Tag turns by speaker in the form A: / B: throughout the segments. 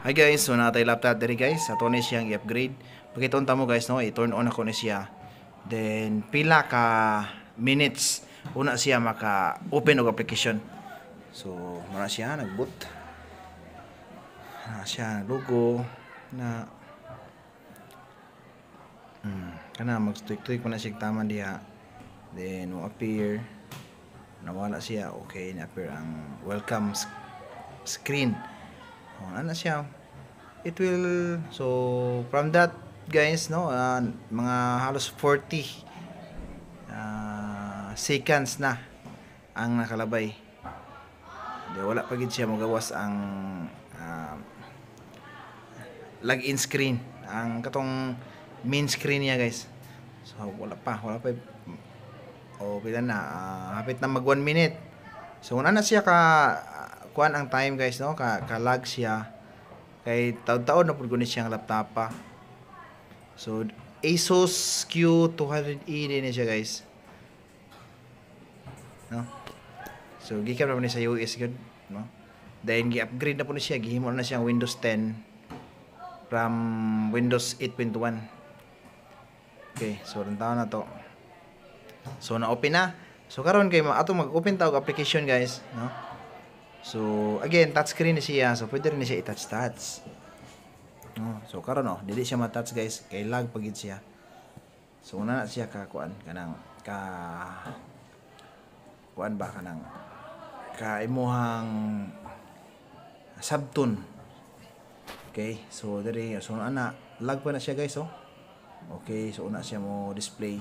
A: Hi guys, so natay laptop diri guys. Ato ni siyang i-upgrade. Pagkiton ta mo guys no, i-turn on ako ni siya. Then pila ka minutes una siya maka open og application. So muna siya nag-boot. Siya logo na kana mag-tweak mo na siya tama diha. Then mo appear nawala siya. Okay, na-appear ang welcome screen. Ano siya, it will, so from that guys no, mga halos 40 seconds na ang nakalabay. Wala pa gid siya magawas ang login screen, ang katong main screen niya guys. So wala pa pila na, hapit na mag 1 minute. So una na siya ka kuan ang time guys no, ka lag siya kay taon-taon na pud guni siyang laptop pa. So Asus Q200E din siya guys no. So gikan na ni sa US gud no, then gi-upgrade na po ni siya, gihimo na siyang Windows 10 from Windows 8.1. Okay, so taon na to. So na-open na. So karon kay ato mag-open ta og application guys no. So again, touchscreen ni siya, so pwede rin siya i-touch. No, so karon dili siya ma-touch guys, kay lag pagid siya. So una na siya ka kuan kanang kuan ba kanang ka imuhang subtone. Okay, so diri so ana lag pa na siya guys Okay, so una siya mo display.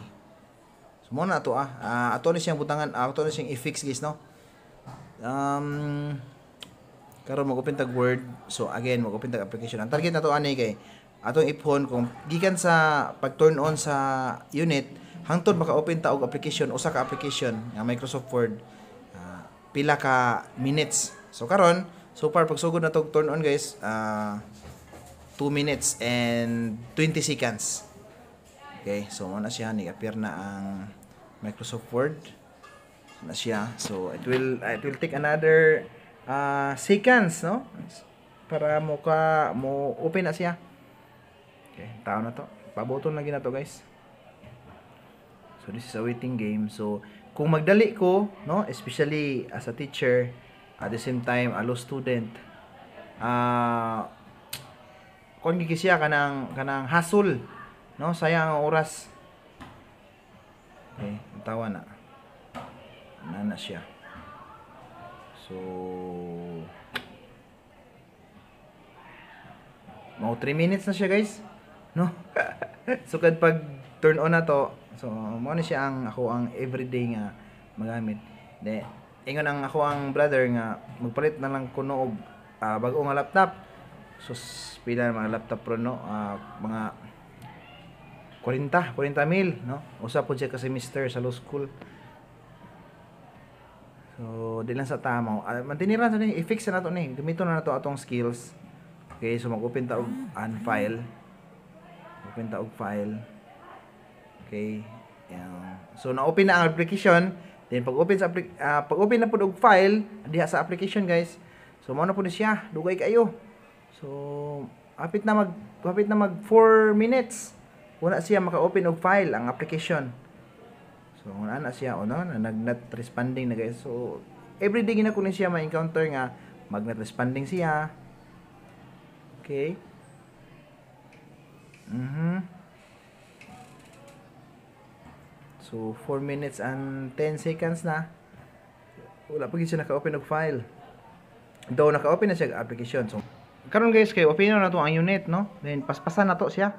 A: So mo na to ato ni siyang butangan, ato ni siyang i-fix guys no. Karon mag-open tag Word. So again, mag-open tag application. Ang target na to ani kay atong iphone kung gikan sa pag turn on sa unit hangtod maka-open ta og application, usa ka application nga Microsoft Word, pila ka minutes. So karon, so far pag sugod na to turn on guys, 2 minutes and 20 seconds. Okay, so mo na siya ni-appear na ang Microsoft Word na siya. So it will take another seconds no para mo open na siya. Okay, tao na to, pabuton lagi na to guys. So this is a waiting game. So kung magdali ko no, especially as a teacher, at the same time a law student, kung gigi siya kanang hassle no, sayang ang oras. Okay, tawa na siya. So mga 3 minutes na siya guys no. So kad pag turn on na to, so mo na siya ang everyday nga magamit. Ingon ang ang brother nga magpalit na lang kuno og bag-o nga laptop. So pila mga laptop pro no, mga 40 mil no, usa po siya ka semester sa law school. So di lang sa tama, mantiniran sa ni i-fix na nato ni, gamiton na nato atong skills. Okay, so mag-open ta og file. Open ta og file. Okay. So na-open na ang application. Then pag-open na pud og file diha sa application guys. So mao na pud siya, dugay kayo. So hapit na mag 4 minutes. Una siya maka-open og file ang application. So una na siya nag-not responding na guys. So everyday gina ko ni siya ma-encounter nga mag-not responding siya. Okay. So 4 minutes and 10 seconds na. Wala pa gid siya naka-open og file. Though naka-open na siya ang application. So karon guys kay open na to ang unit no. Then paspasan na to siya.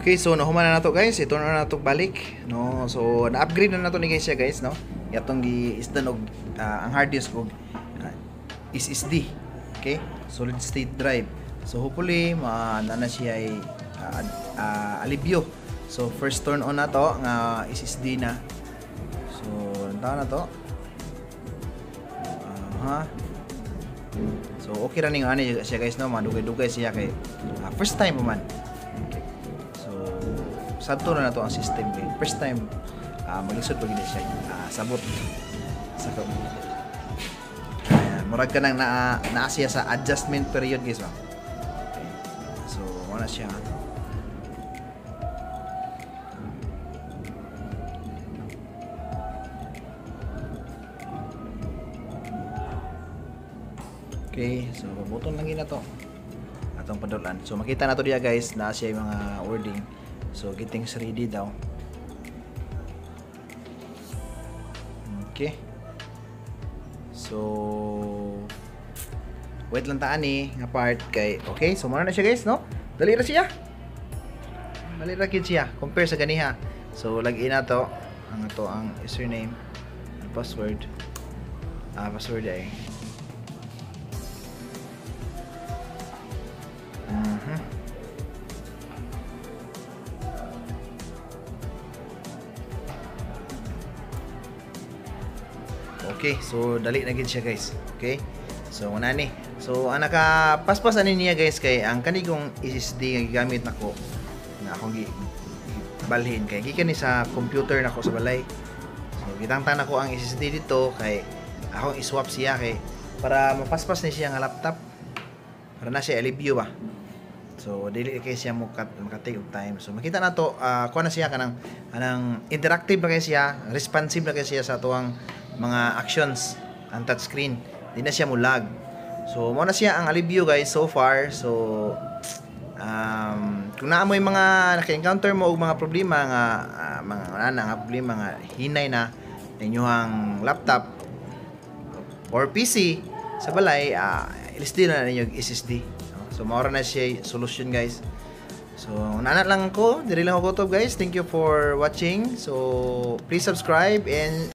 A: Okay, so nahuman na nato guys, ito na nato balik, no. So na-upgrade na nato ni guys siya guys, no. Yatong gi-isdan og ang hard disk og SSD. Okay? Solid state drive. So hopefully na siya ay alibyo. So first turn on na to nga SSD na. So taon na to. So okay ra ning ani siya guys, no. Madugay-dugay siya kay first time pa man. Sadto na to ang system kay first time maglisod pag hindi siya sabot sa murag ka nang naa siya sa adjustment period guys ba. Okay. So wala siya okay, so button lang gina to atong padulan. So makita na to diya guys na siya yung mga wording. So getting ready daw. Okay. So wait lang taan nga part kay okay, so muna na siya guys, no? Dali ra siya. Dali ra kid siya compare sa ganiha. So login na to ang username and password. Password ay. Okay, so dali na gid siya guys. Okay? So una ni. So ang naka-paspas ani niya guys kay ang kanigong SSD nga gigamit nako na akong balhin kay gikan ni sa computer nako sa balay. So gitangtan nako ang SSD dito kay akong i-swap siya kay para mapaspas ni siya nga laptop. Para na siya alibyo ba. So dili kay siya makatake of time. So makita na to kuha na siya kanang interactive na kay siya, responsive na kay siya sa tuwang mga actions ang touchscreen. Di na siya mo lag. So mo na siya ang alibyo guys so far. So kung naa mo yung mga naka-encounter mo og mga problema nga mga problema nga hinay na inyong laptop or PC sa balay, ilisdi na ninyo SSD. So maura na siya solution guys. So nana lang ko, diri lang ako to guys. Thank you for watching. So please subscribe and